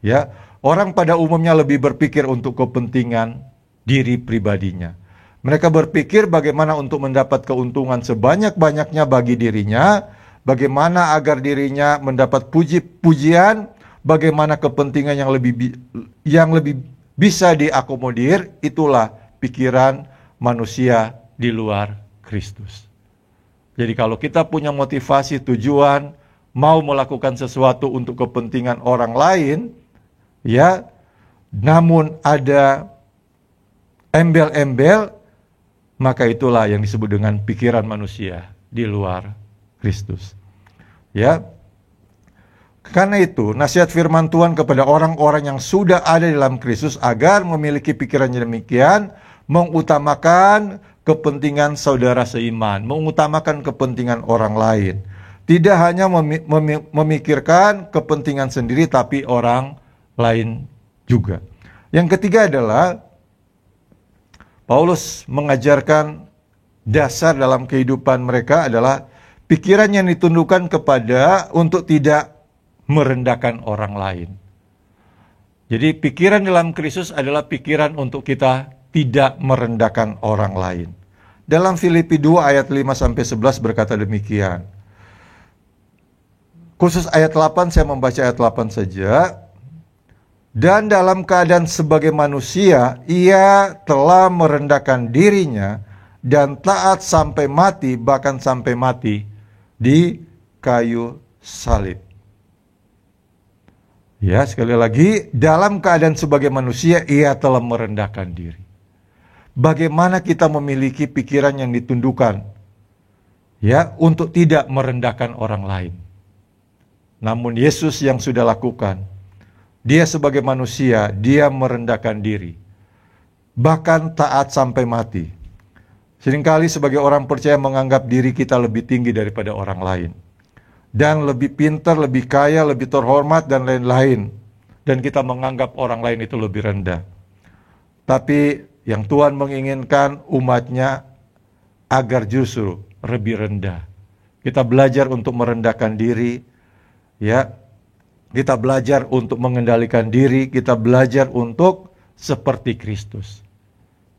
Ya, orang pada umumnya lebih berpikir untuk kepentingan diri pribadinya. Mereka berpikir bagaimana untuk mendapat keuntungan sebanyak-banyaknya bagi dirinya, bagaimana agar dirinya mendapat puji-pujian, bagaimana kepentingan yang lebih bisa diakomodir. Itulah pikiran manusia di luar Kristus. Jadi kalau kita punya motivasi, tujuan, mau melakukan sesuatu untuk kepentingan orang lain, ya, namun ada embel-embel, maka itulah yang disebut dengan pikiran manusia di luar Kristus. Ya. Karena itu, nasihat firman Tuhan kepada orang-orang yang sudah ada dalam Kristus agar memiliki pikiran yang demikian, mengutamakan kepentingan saudara seiman, mengutamakan kepentingan orang lain. Tidak hanya memikirkan kepentingan sendiri, tapi orang lain juga. Yang ketiga adalah Paulus mengajarkan dasar dalam kehidupan mereka adalah pikiran yang ditundukkan kepada untuk tidak merendahkan orang lain. Jadi pikiran dalam Kristus adalah pikiran untuk kita tidak merendahkan orang lain. Dalam Filipi 2 ayat 5-11 berkata demikian. Khusus ayat 8, saya membaca ayat 8 saja. Dan dalam keadaan sebagai manusia, ia telah merendahkan dirinya dan taat sampai mati, bahkan sampai mati di kayu salib. Ya, sekali lagi, dalam keadaan sebagai manusia, ia telah merendahkan diri. Bagaimana kita memiliki pikiran yang ditundukkan, ya, untuk tidak merendahkan orang lain. Namun Yesus yang sudah lakukan, dia sebagai manusia, dia merendahkan diri, bahkan taat sampai mati. Seringkali sebagai orang percaya menganggap diri kita lebih tinggi daripada orang lain, dan lebih pintar, lebih kaya, lebih terhormat, dan lain-lain. Dan kita menganggap orang lain itu lebih rendah. Tapi yang Tuhan menginginkan umatnya agar justru lebih rendah. Kita belajar untuk merendahkan diri, ya. Kita belajar untuk mengendalikan diri, kita belajar untuk seperti Kristus.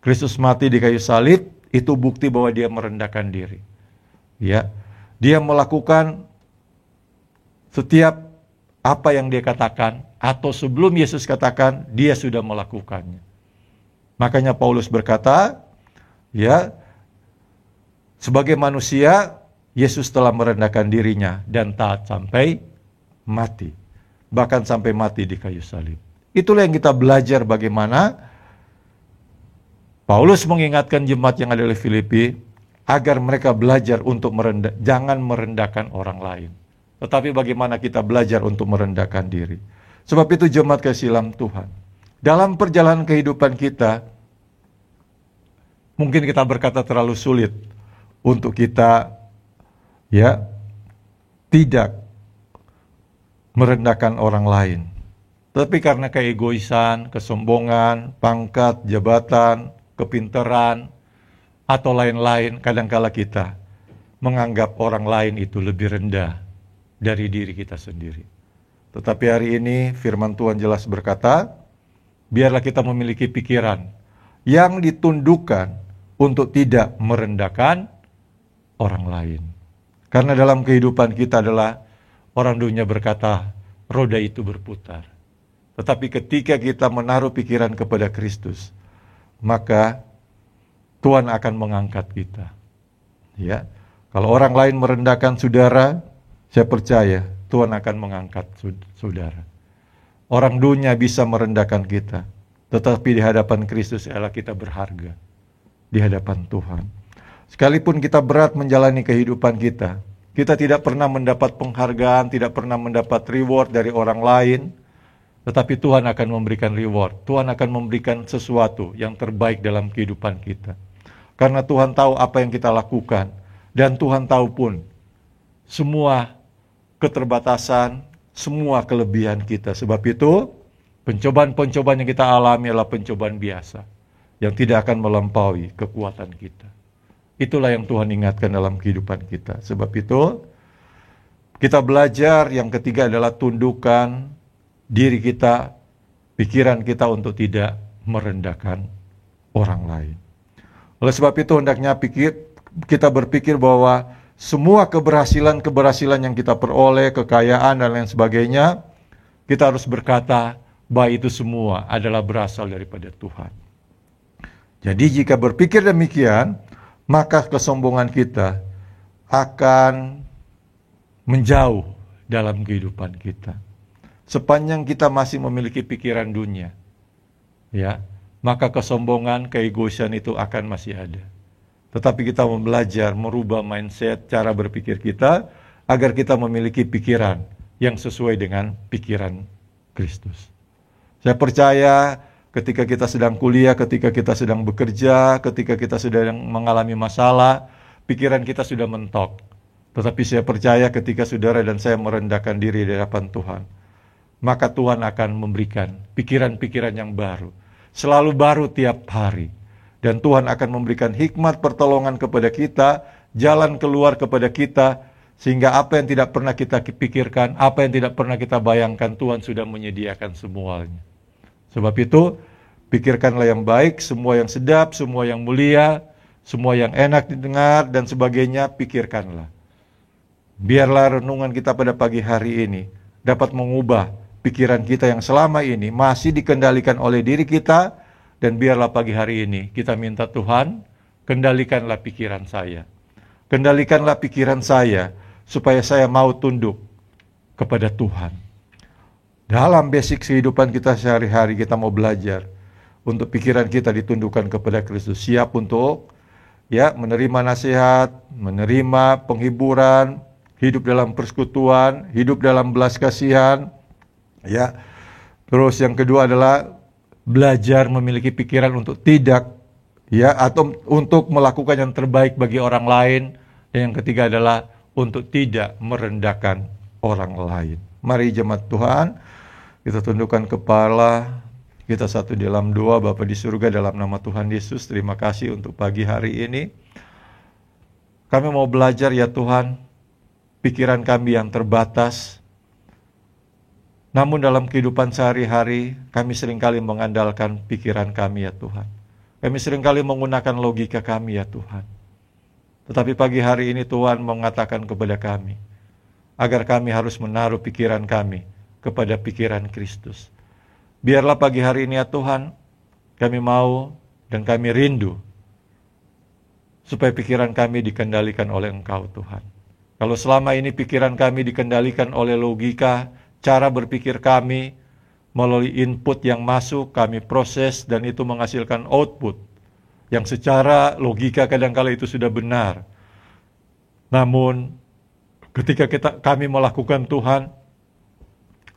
Kristus mati di kayu salib, itu bukti bahwa dia merendahkan diri. Ya. Dia melakukan setiap apa yang dia katakan, atau sebelum Yesus katakan, dia sudah melakukannya. Makanya Paulus berkata, ya, sebagai manusia, Yesus telah merendahkan dirinya dan taat sampai mati. Bahkan sampai mati di kayu salib. Itulah yang kita belajar bagaimana Paulus mengingatkan jemaat yang ada di Filipi agar mereka belajar untuk jangan merendahkan orang lain. Tetapi bagaimana kita belajar untuk merendahkan diri. Sebab itu jemaat kasih dalam Tuhan, dalam perjalanan kehidupan kita, mungkin kita berkata terlalu sulit untuk kita, ya, tidak merendahkan orang lain. Tapi karena keegoisan, kesombongan, pangkat, jabatan, kepintaran, atau lain-lain, kadangkala kita menganggap orang lain itu lebih rendah dari diri kita sendiri. Tetapi hari ini firman Tuhan jelas berkata, biarlah kita memiliki pikiran yang ditundukkan untuk tidak merendahkan orang lain. Karena dalam kehidupan kita adalah orang dunia berkata roda itu berputar. Tetapi ketika kita menaruh pikiran kepada Kristus, maka Tuhan akan mengangkat kita. Ya, kalau orang lain merendahkan saudara, saya percaya Tuhan akan mengangkat saudara. Orang dunia bisa merendahkan kita, tetapi di hadapan Kristus ialah kita berharga di hadapan Tuhan. Sekalipun kita berat menjalani kehidupan kita, kita tidak pernah mendapat penghargaan, tidak pernah mendapat reward dari orang lain, tetapi Tuhan akan memberikan reward. Tuhan akan memberikan sesuatu yang terbaik dalam kehidupan kita. Karena Tuhan tahu apa yang kita lakukan, dan Tuhan tahu pun semua keterbatasan, semua kelebihan kita. Sebab itu, pencobaan-pencobaan yang kita alami adalah pencobaan biasa, yang tidak akan melampaui kekuatan kita. Itulah yang Tuhan ingatkan dalam kehidupan kita. Sebab itu, kita belajar yang ketiga adalah tundukkan diri kita, pikiran kita untuk tidak merendahkan orang lain. Oleh sebab itu, hendaknya kita berpikir bahwa semua keberhasilan yang kita peroleh, kekayaan dan lain sebagainya, kita harus berkata bahwa itu semua adalah berasal daripada Tuhan. Jadi jika berpikir demikian, maka kesombongan kita akan menjauh dalam kehidupan kita. Sepanjang kita masih memiliki pikiran dunia, ya, maka kesombongan, keegoisan itu akan masih ada. Tetapi kita mau belajar merubah mindset, cara berpikir kita, agar kita memiliki pikiran yang sesuai dengan pikiran Kristus. Saya percaya ketika kita sedang kuliah, ketika kita sedang bekerja, ketika kita sedang mengalami masalah, pikiran kita sudah mentok. Tetapi saya percaya ketika saudara dan saya merendahkan diri di hadapan Tuhan, maka Tuhan akan memberikan pikiran-pikiran yang baru. Selalu baru tiap hari. Dan Tuhan akan memberikan hikmat pertolongan kepada kita, jalan keluar kepada kita, sehingga apa yang tidak pernah kita pikirkan, apa yang tidak pernah kita bayangkan, Tuhan sudah menyediakan semuanya. Sebab itu, pikirkanlah yang baik, semua yang sedap, semua yang mulia, semua yang enak didengar, dan sebagainya, pikirkanlah. Biarlah renungan kita pada pagi hari ini dapat mengubah pikiran kita yang selama ini masih dikendalikan oleh diri kita, dan biarlah pagi hari ini kita minta Tuhan, kendalikanlah pikiran saya. Kendalikanlah pikiran saya, supaya saya mau tunduk kepada Tuhan. Dalam basic kehidupan kita sehari-hari, kita mau belajar untuk pikiran kita ditundukkan kepada Kristus. Siap untuk menerima nasihat, menerima penghiburan, hidup dalam persekutuan, hidup dalam belas kasihan. Terus yang kedua adalah belajar memiliki pikiran untuk tidak atau untuk melakukan yang terbaik bagi orang lain. Dan yang ketiga adalah untuk tidak merendahkan orang lain. Mari jemaat Tuhan, kita tundukkan kepala, kita satu dalam doa. Bapa di surga, dalam nama Tuhan Yesus, terima kasih untuk pagi hari ini. Kami mau belajar ya Tuhan, pikiran kami yang terbatas. Namun dalam kehidupan sehari-hari, kami seringkali mengandalkan pikiran kami ya Tuhan. Kami seringkali menggunakan logika kami ya Tuhan. Tetapi pagi hari ini Tuhan mengatakan kepada kami, agar kami harus menaruh pikiran kami kepada pikiran Kristus. Biarlah pagi hari ini ya Tuhan, kami mau dan kami rindu, supaya pikiran kami dikendalikan oleh Engkau Tuhan. Kalau selama ini pikiran kami dikendalikan oleh logika, cara berpikir kami melalui input yang masuk, kami proses dan itu menghasilkan output yang secara logika kadang-kala itu sudah benar. Namun ketika kami melakukan Tuhan,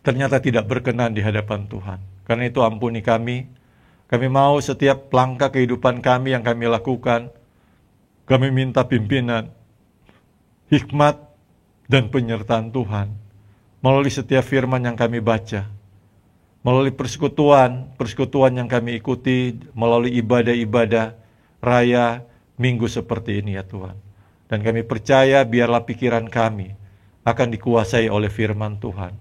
ternyata tidak berkenan di hadapan Tuhan. Karena itu ampuni kami. Kami mau setiap langkah kehidupan kami yang kami lakukan, kami minta pimpinan, hikmat dan penyertaan Tuhan. Melalui setiap firman yang kami baca, melalui persekutuan yang kami ikuti, melalui ibadah-ibadah raya minggu seperti ini ya Tuhan. Dan kami percaya biarlah pikiran kami akan dikuasai oleh firman Tuhan.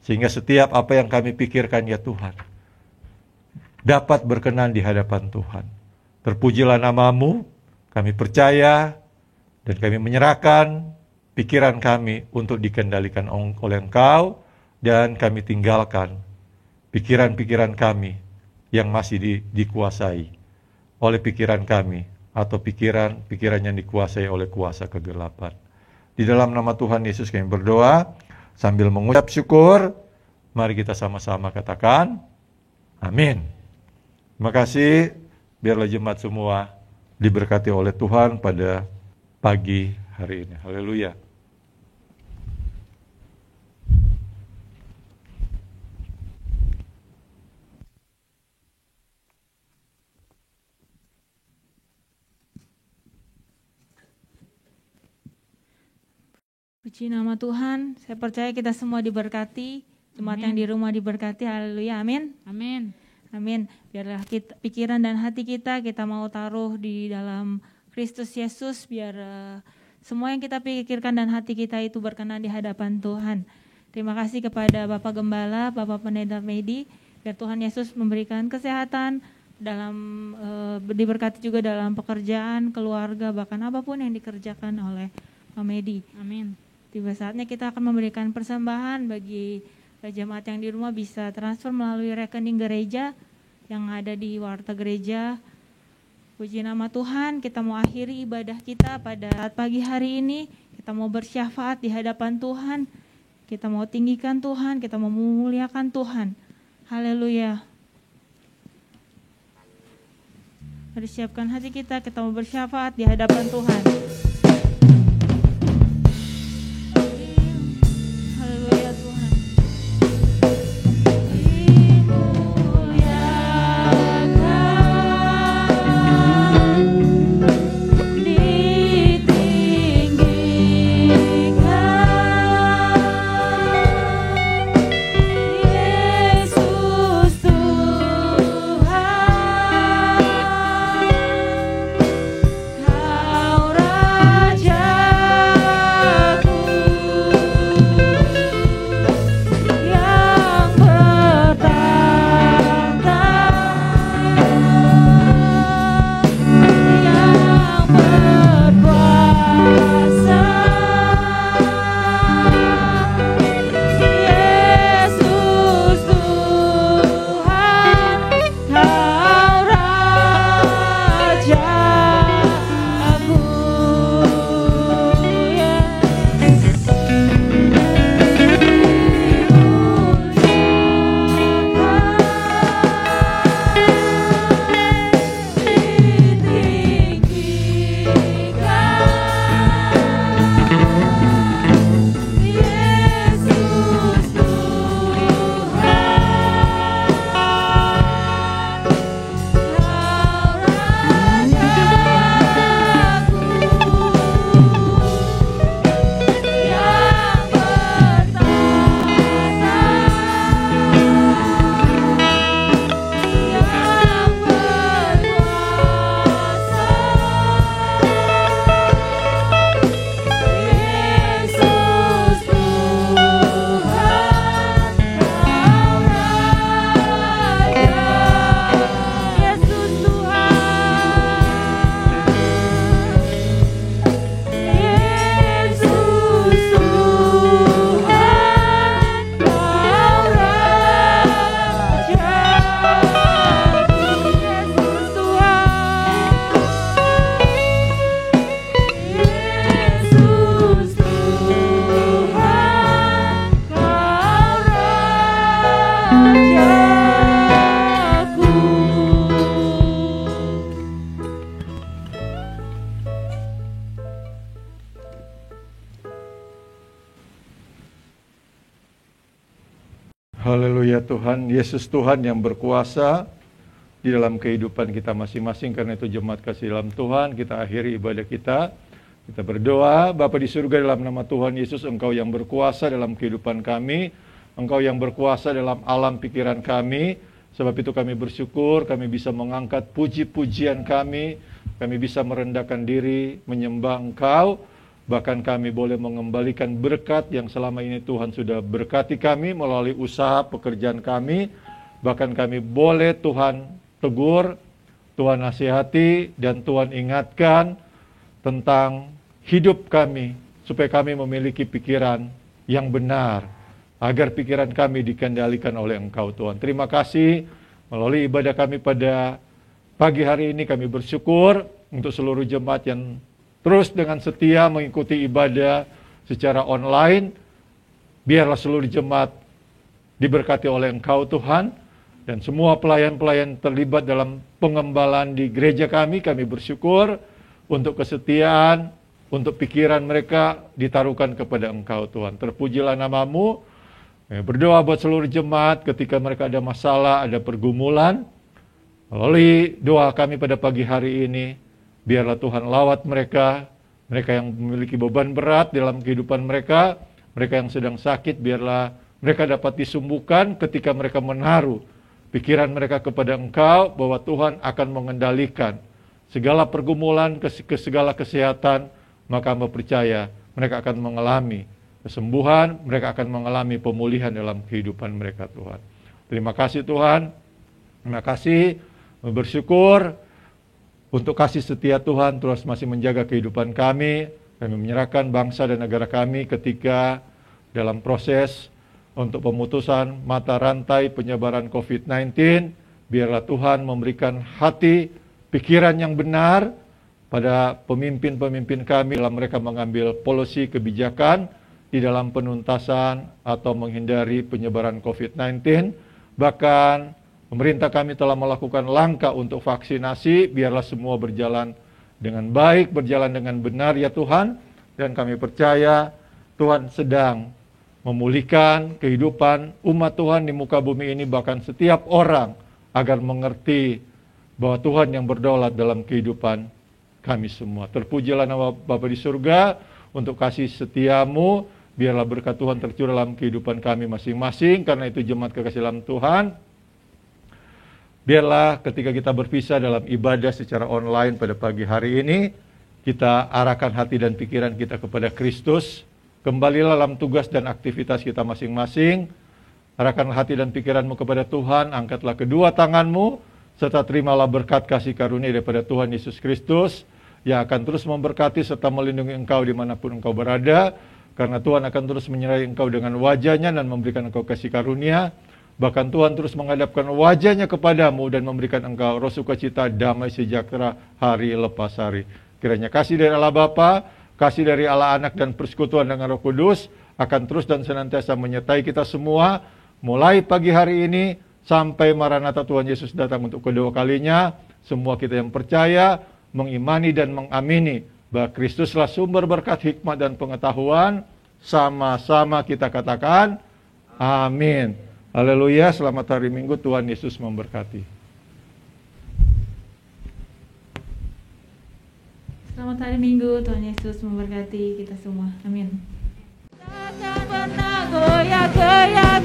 Sehingga setiap apa yang kami pikirkan ya Tuhan, dapat berkenan di hadapan Tuhan. Terpujilah nama-Mu, kami percaya dan kami menyerahkan pikiran kami untuk dikendalikan oleh Engkau, dan kami tinggalkan pikiran-pikiran kami yang masih dikuasai oleh pikiran kami, atau pikiran-pikiran yang dikuasai oleh kuasa kegelapan. Di dalam nama Tuhan Yesus kami berdoa, sambil mengucap syukur, mari kita sama-sama katakan, amin. Terima kasih, biarlah jemaat semua diberkati oleh Tuhan pada pagi hari ini. Haleluya. Puji nama Tuhan, saya percaya kita semua diberkati, jemaat yang di rumah diberkati, haleluya, amin. Amin. Amin. Biarlah pikiran dan hati kita mau taruh di dalam Kristus Yesus, biar semua yang kita pikirkan dan hati kita itu berkenan di hadapan Tuhan. Terima kasih kepada Bapak Gembala, Bapak Pendeta Medi, biar Tuhan Yesus memberikan kesehatan, diberkati juga dalam pekerjaan, keluarga, bahkan apapun yang dikerjakan oleh Pak Medi. Amin. Tiba saatnya kita akan memberikan persembahan bagi jemaat yang di rumah, bisa transfer melalui rekening gereja yang ada di warta gereja. Puji nama Tuhan, kita mau akhiri ibadah kita pada saat pagi hari ini. Kita mau bersyafaat di hadapan Tuhan. Kita mau tinggikan Tuhan, kita mau memuliakan Tuhan. Haleluya. Mari siapkan hati kita mau bersyafaat di hadapan Tuhan. Haleluya Tuhan, Yesus Tuhan yang berkuasa di dalam kehidupan kita masing-masing. Karena itu jemaat kasih dalam Tuhan, kita akhiri ibadah kita. Kita berdoa, Bapa di surga, dalam nama Tuhan Yesus, Engkau yang berkuasa dalam kehidupan kami. Engkau yang berkuasa dalam alam pikiran kami. Sebab itu kami bersyukur, kami bisa mengangkat puji-pujian kami. Kami bisa merendahkan diri, menyembah Engkau. Bahkan kami boleh mengembalikan berkat yang selama ini Tuhan sudah berkati kami melalui usaha pekerjaan kami. Bahkan kami boleh Tuhan tegur, Tuhan nasihati, dan Tuhan ingatkan tentang hidup kami supaya kami memiliki pikiran yang benar, agar pikiran kami dikendalikan oleh Engkau Tuhan. Terima kasih melalui ibadah kami pada pagi hari ini, kami bersyukur untuk seluruh jemaat yang terus dengan setia mengikuti ibadah secara online. Biarlah seluruh jemaat diberkati oleh Engkau Tuhan, dan semua pelayan-pelayan terlibat dalam pengembalaan di gereja kami bersyukur untuk kesetiaan, untuk pikiran mereka ditaruhkan kepada Engkau Tuhan. Terpujilah nama-Mu. Berdoa buat seluruh jemaat ketika mereka ada masalah, ada pergumulan. Melalui doa kami pada pagi hari ini, biarlah Tuhan lawat mereka, mereka yang memiliki beban berat dalam kehidupan mereka, mereka yang sedang sakit, biarlah mereka dapat disembuhkan ketika mereka menaruh pikiran mereka kepada Engkau, bahwa Tuhan akan mengendalikan segala pergumulan, segala kesehatan, maka hamba percaya mereka akan mengalami kesembuhan, mereka akan mengalami pemulihan dalam kehidupan mereka Tuhan. Terima kasih Tuhan, terima kasih, bersyukur untuk kasih setia Tuhan terus masih menjaga kehidupan kami. Kami menyerahkan bangsa dan negara kami ketika dalam proses untuk pemutusan mata rantai penyebaran COVID-19. Biarlah Tuhan memberikan hati, pikiran yang benar pada pemimpin-pemimpin kami dalam mereka mengambil polisi kebijakan di dalam penuntasan atau menghindari penyebaran COVID-19. Bahkan pemerintah kami telah melakukan langkah untuk vaksinasi, biarlah semua berjalan dengan baik, berjalan dengan benar ya Tuhan. Dan kami percaya Tuhan sedang memulihkan kehidupan umat Tuhan di muka bumi ini, bahkan setiap orang agar mengerti bahwa Tuhan yang berdaulat dalam kehidupan kami semua. Terpujilah nama Bapa di surga untuk kasih setiamu, biarlah berkat Tuhan tercurah dalam kehidupan kami masing-masing. Karena itu jemaat kekasih dalam Tuhan, biarlah ketika kita berpisah dalam ibadah secara online pada pagi hari ini, kita arahkan hati dan pikiran kita kepada Kristus. Kembalilah dalam tugas dan aktivitas kita masing-masing. Arahkan hati dan pikiranmu kepada Tuhan, angkatlah kedua tanganmu, serta terimalah berkat kasih karunia daripada Tuhan Yesus Kristus, yang akan terus memberkati serta melindungi engkau dimanapun engkau berada. Karena Tuhan akan terus menyertai engkau dengan wajahnya dan memberikan engkau kasih karunia. Bahkan Tuhan terus menghadapkan wajahnya kepadamu dan memberikan engkau roh sukacita, damai sejahtera hari lepas hari. Kiranya kasih dari Allah Bapa, kasih dari Allah Anak dan persekutuan dengan Roh Kudus akan terus dan senantiasa menyertai kita semua, mulai pagi hari ini sampai Maranatha Tuhan Yesus datang untuk kedua kalinya. Semua kita yang percaya, mengimani dan mengamini bahwa Kristuslah sumber berkat, hikmat dan pengetahuan. Sama-sama kita katakan, amin. Haleluya, selamat hari Minggu, Tuhan Yesus memberkati. Selamat hari Minggu, Tuhan Yesus memberkati kita semua. Amin. Takkan pernah goyah-goyah.